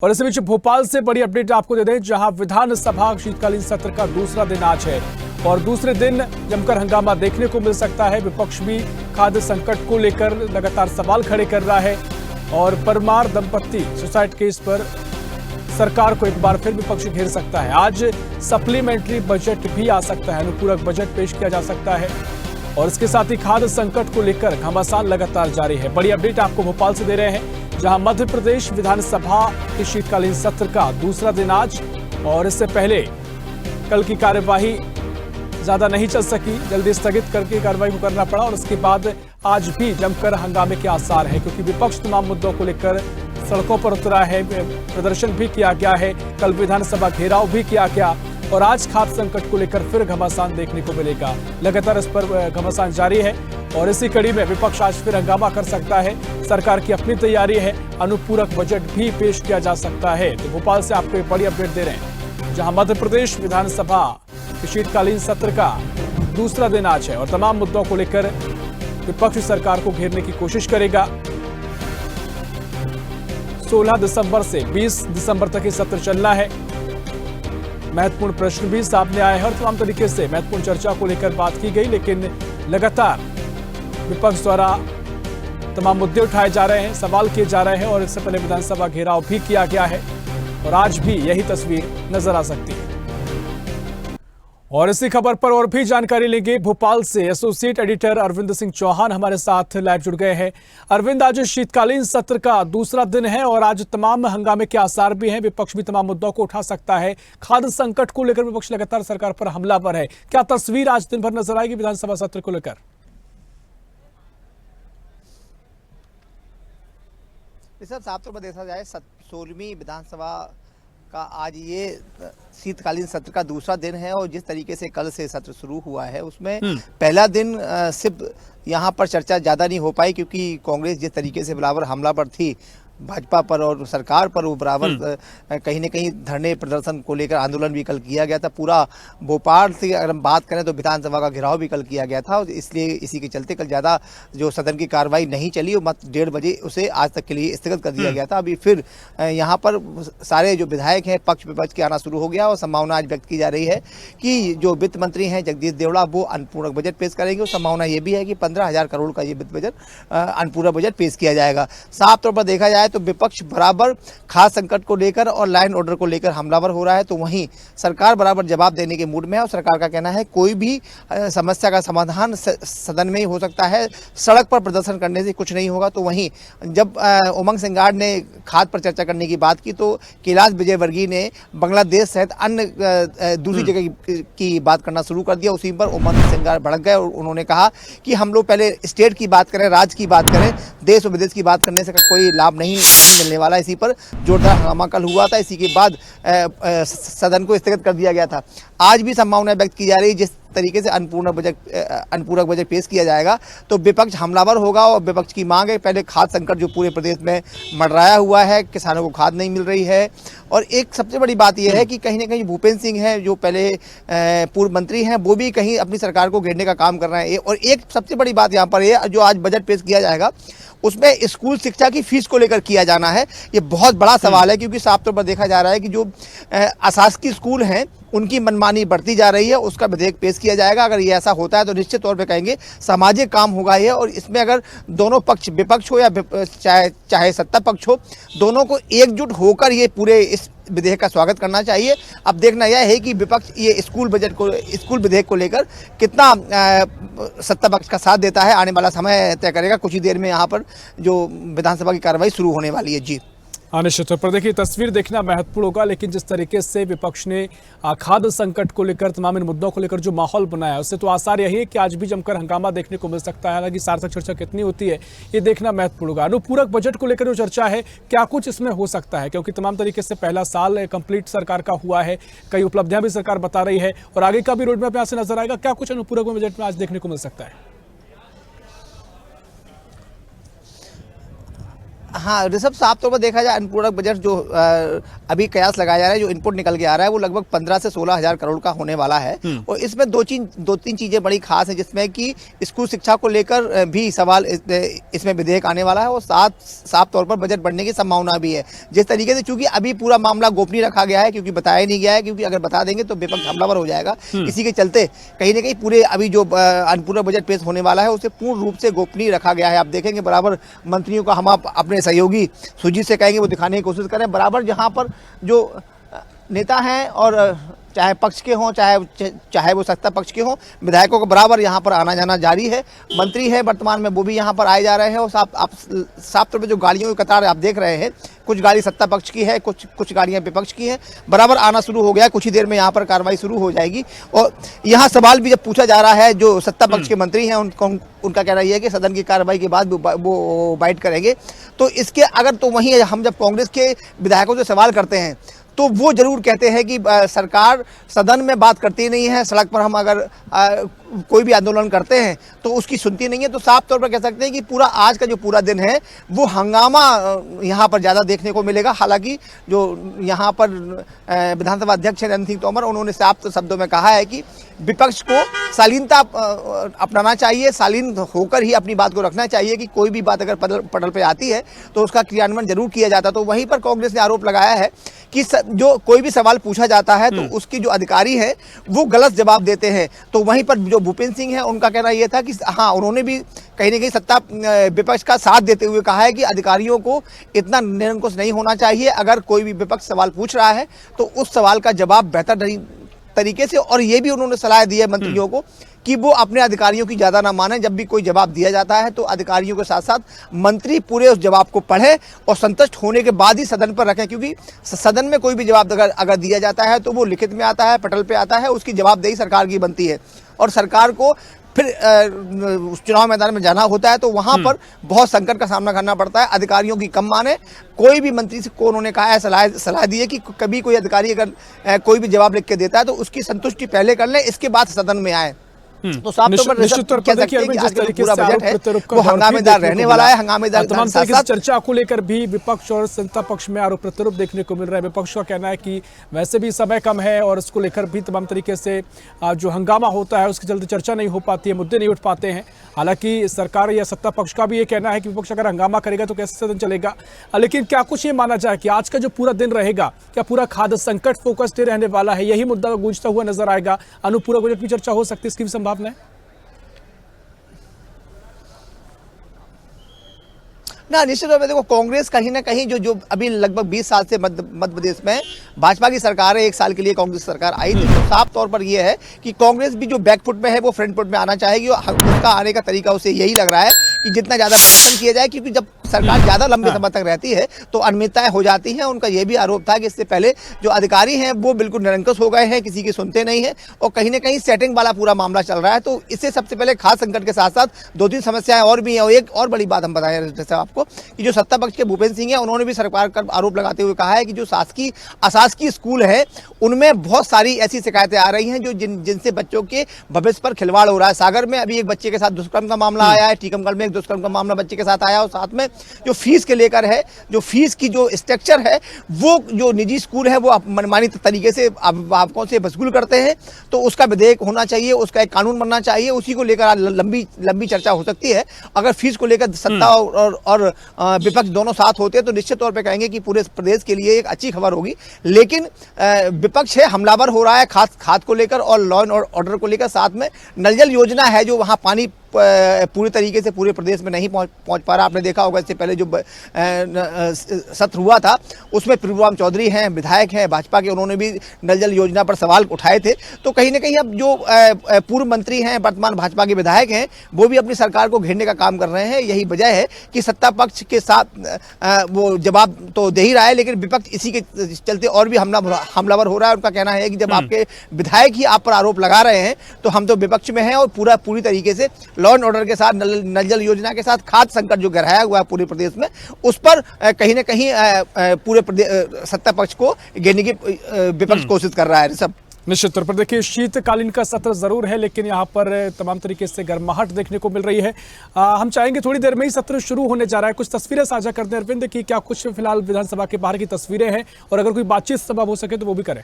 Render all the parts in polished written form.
और इस बीच भोपाल से बड़ी अपडेट आपको दे दें, जहां विधानसभा शीतकालीन सत्र का दूसरा दिन आज है और दूसरे दिन जमकर हंगामा देखने को मिल सकता है। विपक्ष भी खाद्य संकट को लेकर लगातार सवाल खड़े कर रहा है और परमार दंपत्ति सुसाइड केस पर सरकार को एक बार फिर विपक्ष घेर सकता है। आज सप्लीमेंट्री बजट भी आ सकता है, अनुपूरक बजट पेश किया जा सकता है और इसके साथ ही खाद्य संकट को लेकर घमासान लगातार जारी है। बड़ी अपडेट आपको भोपाल से दे रहे हैं, जहां मध्य प्रदेश विधानसभा के शीतकालीन सत्र का दूसरा दिन आज और इससे पहले कल की कार्यवाही ज्यादा नहीं चल सकी, जल्दी स्थगित करके कार्रवाई को करना पड़ा और उसके बाद आज भी जमकर हंगामे के आसार है, क्योंकि विपक्ष तमाम मुद्दों को लेकर सड़कों पर उतरा है, प्रदर्शन भी किया गया है, कल विधानसभा घेराव भी किया गया और आज खाद्य संकट को लेकर फिर घमासान देखने को मिलेगा। लगातार इस पर घमासान जारी है और इसी कड़ी में विपक्ष आज फिर हंगामा कर सकता है। सरकार की अपनी तैयारी है, अनुपूरक बजट भी पेश किया जा सकता है। तो भोपाल से आपको एक बड़ी अपडेट दे रहे हैं, जहां मध्य प्रदेश विधानसभा के शीतकालीन सत्र का दूसरा दिन आज है और तमाम मुद्दों को लेकर विपक्ष सरकार को घेरने की कोशिश करेगा। 16 दिसंबर से 20 दिसंबर तक ये सत्र चलना है। महत्वपूर्ण प्रश्न भी सामने आए हैं और तमाम तरीके से महत्वपूर्ण चर्चा को लेकर बात की गई, लेकिन लगातार विपक्ष द्वारा तमाम मुद्दे उठाए जा रहे हैं, सवाल किए जा रहे हैं और इससे पहले विधानसभा घेराव भी किया गया है और आज भी यही तस्वीर नजर आ सकती है। और इसी खबर पर और भी जानकारी लेंगे भोपाल से। एसोसिएट एडिटर अरविंद सिंह चौहान हमारे साथ लाइव जुड़ गए हैं। अरविंद, आज शीतकालीन सत्र का दूसरा दिन है और आज तमाम हंगामे के आसार भी हैं, विपक्ष भी तमाम मुद्दों को उठा सकता है। खाद्य संकट को लेकर विपक्ष लगातार सरकार पर हमलावर है, क्या तस्वीर आज दिन भर नजर आएगी विधानसभा सत्र को लेकर? साफ तौर पर देखा जाए 16वीं विधानसभा का आज ये शीतकालीन सत्र का दूसरा दिन है और जिस तरीके से कल से सत्र शुरू हुआ है उसमें पहला दिन सिर्फ यहाँ पर चर्चा ज़्यादा नहीं हो पाई, क्योंकि कांग्रेस जिस तरीके से बराबर हमला पर थी भाजपा पर और सरकार पर, वो बराबर कहीं न कहीं धरने प्रदर्शन को लेकर आंदोलन भी कल किया गया था। पूरा भोपाल से अगर हम बात करें तो विधानसभा का घेराव भी कल किया गया था और इसलिए इसी के चलते कल ज़्यादा जो सदन की कार्रवाई नहीं चली और मत 1:30 बजे उसे आज तक के लिए स्थगित कर दिया गया था। अभी फिर यहाँ पर सारे जो विधायक हैं पक्ष विपक्ष के आना शुरू हो गया और संभावना आज व्यक्त की जा रही है कि जो वित्त मंत्री हैं जगदीश देवड़ा वो अनुपूरक बजट पेश करेंगे और संभावना ये भी है कि 15,000 करोड़ का ये वित्त बजट अनुपूरक बजट पेश किया जाएगा। साफ तौर पर देखा जाए तो विपक्ष बराबर खाद्य संकट को लेकर और लाइन ऑर्डर को लेकर हमलावर हो रहा है, तो वहीं सरकार बराबर जवाब देने के मूड में है और सरकार का कहना है कोई भी समस्या का समाधान सदन में ही हो सकता है, सड़क पर प्रदर्शन करने से कुछ नहीं होगा। तो वहीं जब उमंग सिंगार ने खाद्य पर चर्चा करने की बात की तो कैलाश विजयवर्गीय ने बांग्लादेश सहित अन्य दूसरी जगह की बात करना शुरू कर दिया। उसी पर उमंग सिंगार भड़क गए और उन्होंने कहा कि हम लोग पहले स्टेट की बात करें, राज्य की बात करें, देश और विदेश की बात करने से कोई लाभ नहीं मिलने वाला। इसी पर जोरदार हंगामा कल हुआ था, इसी के बाद सदन को स्थगित कर दिया गया था। आज भी संभावना व्यक्त की जा रही है जिस तरीके से अनुपूरक बजट पेश किया जाएगा तो विपक्ष हमलावर होगा और विपक्ष की मांग है पहले खाद्य संकट जो पूरे प्रदेश में मंडराया हुआ है, किसानों को खाद नहीं मिल रही है और एक सबसे बड़ी बात यह है कि कहीं ना कहीं भूपेंद्र सिंह हैं जो पहले पूर्व मंत्री हैं वो भी कहीं अपनी सरकार को घेरने का काम कर रहे हैं। और एक सबसे बड़ी बात यहाँ पर है जो आज बजट पेश किया जाएगा उसमें स्कूल शिक्षा की फीस को लेकर किया जाना है। ये बहुत बड़ा सवाल है, क्योंकि साफ तौर पर देखा जा रहा है कि जो अशासकीय स्कूल हैं उनकी मनमानी बढ़ती जा रही है, उसका विधेयक पेश किया जाएगा। अगर ये ऐसा होता है तो निश्चित तौर पे कहेंगे सामाजिक काम होगा ये और इसमें अगर दोनों पक्ष विपक्ष हो या चाहे सत्ता पक्ष हो, दोनों को एकजुट होकर ये पूरे इस विधेयक का स्वागत करना चाहिए। अब देखना यह है कि विपक्ष ये स्कूल विधेयक को लेकर कितना सत्ता पक्ष का साथ देता है, आने वाला समय तय करेगा। कुछ ही देर में यहाँ पर जो विधानसभा की कार्रवाई शुरू होने वाली है। जी निश्चित तौर पर देखिए तस्वीर देखना महत्वपूर्ण होगा, लेकिन जिस तरीके से विपक्ष ने खाद्य संकट को लेकर तमाम इन मुद्दों को लेकर जो माहौल बनाया उससे तो आसार यही है कि आज भी जमकर हंगामा देखने को मिल सकता है। हालांकि सार्थक चर्चा कितनी होती है ये देखना महत्वपूर्ण होगा। अनुपूरक बजट को लेकर जो चर्चा है क्या कुछ इसमें हो सकता है, क्योंकि तमाम तरीके से पहला साल कंप्लीट सरकार का हुआ है, कई उपलब्धियां भी सरकार बता रही है और आगे का भी रोड मैप यहाँ से नजर आएगा। क्या कुछ अनुपूरक बजट में आज देखने को मिल सकता है? हाँ ऋषभ, साफ तौर पर देखा जाए अनुपूरक बजट जो अभी कयास लगाया जा रहा है, जो इनपुट निकल के आ रहा है, वो लगभग 15 से 16 हजार करोड़ का होने वाला है। और इसमें दो तीन चीजें बड़ी खास है, जिसमें कि स्कूल शिक्षा को लेकर भी सवाल इसमें विधेयक आने वाला है और साफ तौर पर बजट बढ़ने की संभावना भी है। जिस तरीके से, चूंकि अभी पूरा मामला गोपनीय रखा गया है, क्योंकि बताया नहीं गया है, क्योंकि अगर बता देंगे तो विपक्ष हमलावर हो जाएगा। इसी के चलते कहीं ना कहीं पूरे अभी जो अनुपूरक बजट पेश होने वाला है, उसे पूर्ण रूप से गोपनीय रखा गया है। आप देखेंगे बराबर मंत्रियों का हम अपने सहयोगी सुजीत से कहेंगे वो दिखाने की कोशिश करें, बराबर जहां पर जो नेता हैं और चाहे पक्ष के हों चाहे वो सत्ता पक्ष के हों, विधायकों को बराबर यहाँ पर आना जाना जारी है। मंत्री है वर्तमान में, वो भी यहाँ पर आए जा रहे हैं। और साफ तौर पर जो गाड़ियों की कतार आप देख रहे हैं, कुछ गाड़ी सत्ता पक्ष की है, कुछ गाड़ियाँ विपक्ष की हैं, बराबर आना शुरू हो गया। कुछ ही देर में यहाँ पर कार्रवाई शुरू हो जाएगी। और यहाँ सवाल भी जब पूछा जा रहा है, जो सत्ता पक्ष के मंत्री हैं उनका कहना यह है कि सदन की कार्रवाई के बाद वो बाइट करेंगे। तो इसके अगर तो वहीं हम जब कांग्रेस के विधायकों से सवाल करते हैं तो वो जरूर कहते हैं कि सरकार सदन में बात करती नहीं है, सड़क पर हम अगर कोई भी आंदोलन करते हैं तो उसकी सुनती नहीं है। तो साफ तौर पर कह सकते हैं कि पूरा आज का जो पूरा दिन है वो हंगामा यहाँ पर ज़्यादा देखने को मिलेगा। हालांकि जो यहाँ पर विधानसभा अध्यक्ष रणधीर सिंह तोमर, उन्होंने साफ शब्दों में कहा है कि विपक्ष को शालीनता अपनाना चाहिए, शालीन होकर ही अपनी बात को रखना चाहिए कि कोई भी बात अगर पटल पे आती है तो उसका क्रियान्वयन जरूर किया जाता है। तो वहीं पर कांग्रेस ने आरोप लगाया है कि जो कोई भी सवाल पूछा जाता है तो उसकी जो अधिकारी है वो गलत जवाब देते हैं। तो वहीं पर जो भूपेंद्र सिंह है, उनका कहना यह था कि हाँ, उन्होंने भी कहीं ना कहीं सत्ता विपक्ष का साथ देते हुए कहा है कि अधिकारियों को इतना निरंकुश नहीं होना चाहिए। अगर कोई भी विपक्ष सवाल पूछ रहा है तो उस सवाल का जवाब बेहतर तरीके से, और ये भी उन्होंने सलाह दी है मंत्रियों को कि वो अपने अधिकारियों की ज्यादा ना माने। जब भी कोई जवाब दिया जाता है तो अधिकारियों के साथ साथ मंत्री पूरे उस जवाब को पढ़े और संतुष्ट होने के बाद ही सदन पर रखें, क्योंकि सदन में कोई भी जवाब अगर दिया जाता है तो वो लिखित में आता है, पटल पे आता है, उसकी जवाबदेही सरकार की बनती है। और सरकार को फिर चुनाव मैदान में जाना होता है तो वहां पर बहुत संकट का सामना करना पड़ता है। अधिकारियों की कम माने। कोई भी मंत्री से को उन्होंने कहा है, सलाह दी है कि कभी कोई अधिकारी अगर कोई भी जवाब लिख के देता है तो उसकी संतुष्टि पहले कर ले, इसके बाद सदन में आए। तो साफ तौर पर निश्चित तौर पर देखिए आज का पूरा बजट है वो हंगामेदार रहने वाला है। हंगामेदार तमाम तरीके से चर्चा को लेकर भी विपक्ष और सत्ता पक्ष में आरोप प्रत्यारोप देखने को मिल रहा है। विपक्ष का कहना है कि वैसे भी समय कम है और इसको लेकर भी तमाम तरीके से जो हंगामा होता है उसके चलते चर्चा नहीं हो पाती है, मुद्दे नहीं उठ पाते हैं। हालांकि सरकार या सत्ता पक्ष का भी ये कहना है कि विपक्ष अगर हंगामा करेगा तो कैसे सदन चलेगा। लेकिन क्या कुछ ये माना जाए कि आज का जो पूरा दिन रहेगा, क्या पूरा खाद्य संकट फोकस्ड रहने वाला है, यही मुद्दा गूंजता हुआ नजर आएगा? अनुपूरक बजट की चर्चा हो सकती है, इसकी भी संभावना है? ना, निश्चित रूप से देखो, कांग्रेस कहीं ना कहीं जो अभी लगभग 20 साल से मध्य प्रदेश में भाजपा की सरकार है, 1 साल के लिए कांग्रेस सरकार आई थी, तो साफ तौर पर यह है कि कांग्रेस भी जो बैकफुट में है वो फ्रंट फुट में आना चाहेगी। और उसका आने का तरीका उसे यही लग रहा है कि जितना ज्यादा प्रदर्शन किया जाए, क्योंकि जब सरकार ज्यादा लंबे समय तक रहती है तो अनियमितताएं हो जाती हैं। उनका यह भी आरोप था कि इससे पहले जो अधिकारी हैं वो बिल्कुल निरंकुश हो गए हैं, किसी की सुनते नहीं है और कहीं ना कहीं सेटिंग वाला पूरा मामला चल रहा है। तो इससे सबसे पहले खाद्य संकट के साथ साथ 2-3 समस्याएं और भी हैं। और एक और बड़ी बात हम बताएं जैसे आपको कि जो सत्ता पक्ष के भूपेंद्र सिंह है, उन्होंने भी सरकार पर आरोप लगाते हुए कहा है कि जो अशासकीय स्कूल है उनमें बहुत सारी ऐसी शिकायतें आ रही हैं जो जिनसे बच्चों के भविष्य पर खिलवाड़ हो रहा है। सागर में अभी एक बच्चे के साथ दुष्कर्म का मामला आया है, टीकमगढ़ में एक दुष्कर्म का मामला बच्चे के साथ आया, और साथ में जो फीस के लेकर है, जो फीस की जो स्ट्रक्चर है, वो जो निजी स्कूल है वो मनमानी तरीके से अभिभावकों से वसूल करते हैं। तो उसका विधेयक होना चाहिए, उसका एक कानून बनना चाहिए। उसी को लेकर आज लंबी चर्चा हो सकती है। अगर फीस को लेकर सत्ता और विपक्ष दोनों साथ होते हैं तो निश्चित तौर पे कहेंगे कि पूरे प्रदेश के लिए एक अच्छी खबर होगी। लेकिन विपक्ष है हमलावर हो रहा है खाद को लेकर और लॉ एंड ऑर्डर को लेकर। साथ में नल जल योजना है जो वहां पानी पूरी तरीके से पूरे प्रदेश में नहीं पहुंच पा रहा। आपने देखा होगा इससे पहले जो सत्र हुआ था उसमें प्रभुराम चौधरी हैं, विधायक हैं भाजपा के, उन्होंने भी नल जल योजना पर सवाल उठाए थे। तो कहीं ना कहीं अब जो पूर्व मंत्री हैं, वर्तमान भाजपा के विधायक हैं, वो भी अपनी सरकार को घेरने का काम कर रहे हैं। यही वजह है कि सत्ता पक्ष के साथ वो जवाब तो दे ही रहा है, लेकिन विपक्ष इसी के चलते और भी हमलावर हो रहा है। उनका कहना है कि जब आपके विधायक ही आप पर आरोप लगा रहे हैं तो हम तो विपक्ष में हैं और पूरी तरीके से लॉ एंड ऑर्डर के साथ, नल जल योजना के साथ, खाद्य संकट जो गहराया हुआ है पूरे प्रदेश में, उस पर कहीं ना कहीं पूरे सत्ता पक्ष को घेरने की विपक्ष कोशिश कर रहा है। सब निश्चित तौर पर देखिए शीतकालीन का सत्र जरूर है, लेकिन यहाँ पर तमाम तरीके से गर्माहट देखने को मिल रही है। हम चाहेंगे थोड़ी देर में ही सत्र शुरू होने जा रहा है, कुछ तस्वीरें साझा करते हैं अरविंद कि क्या कुछ फिलहाल विधानसभा के बाहर की तस्वीरें हैं, और अगर कोई बातचीत संभव हो सके तो वो भी करें।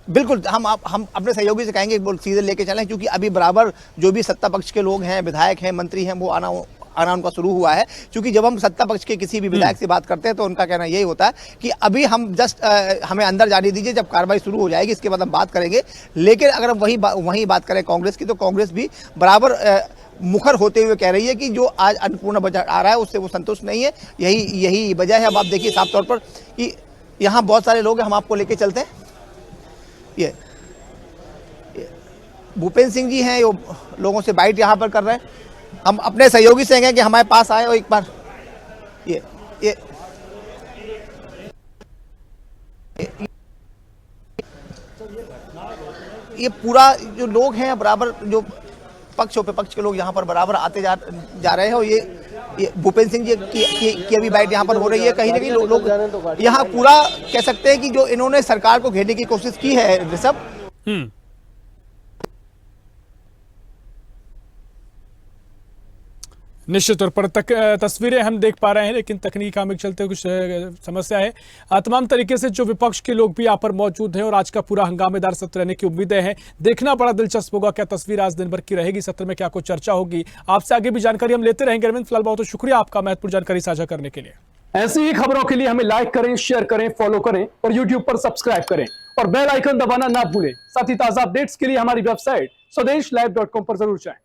बिल्कुल, हम अपने सहयोगी से कहेंगे वो सीधे लेके चलें, क्योंकि अभी बराबर जो भी सत्ता पक्ष के लोग हैं, विधायक हैं, मंत्री हैं, वो आना उनका शुरू हुआ है। क्योंकि जब हम सत्ता पक्ष के किसी भी विधायक से बात करते हैं तो उनका कहना यही होता है कि अभी हम जस्ट हमें अंदर जाने दीजिए, जब कार्रवाई शुरू हो जाएगी इसके बाद हम बात करेंगे। लेकिन अगर हम वही बात करें कांग्रेस की, तो कांग्रेस भी बराबर मुखर होते हुए कह रही है कि जो आज अन्नपूर्णा बजट आ रहा है उससे वो संतुष्ट नहीं है। यही वजह है। अब आप देखिए साफ तौर पर कि यहाँ बहुत सारे लोग हैं, हम आपको लेके चलते हैं। ये भूपेंद्र सिंह जी हैं, ये लोगों से बाइट यहाँ पर कर रहे हैं। हम अपने सहयोगी से कहेंगे कि हमारे पास आए और एक बार ये पूरा जो लोग हैं बराबर, जो पक्ष विपक्ष के लोग यहाँ पर बराबर आते जा रहे हैं। और ये भूपेंद्र सिंह जी की अभी बाइट यहाँ पर हो रही है। कहीं ना कहीं लोग यहाँ पूरा कह सकते हैं कि जो इन्होंने सरकार को घेरने की कोशिश की है ऋषभ। निश्चित तौर पर तस्वीरें हम देख पा रहे हैं, लेकिन तकनीक में चलते कुछ समस्या है। तमाम तरीके से जो विपक्ष के लोग भी यहाँ पर मौजूद हैं और आज का पूरा हंगामेदार सत्र रहने की उम्मीदें हैं। देखना बड़ा दिलचस्प होगा क्या तस्वीर आज दिन भर की रहेगी, सत्र में क्या कुछ चर्चा होगी। आपसे आगे भी जानकारी हम लेते रहेंगे। अरविंद, फिलहाल बहुत शुक्रिया आपका महत्वपूर्ण जानकारी साझा करने के लिए। ऐसी ही खबरों के लिए हमें लाइक करें, शेयर करें, फॉलो करें और यूट्यूब पर सब्सक्राइब करें और बेल आइकन दबाना ना भूलें। साथ ही ताजा अपडेट्स के लिए हमारी वेबसाइट स्वदेशलाइव.com पर जरूर जाएं।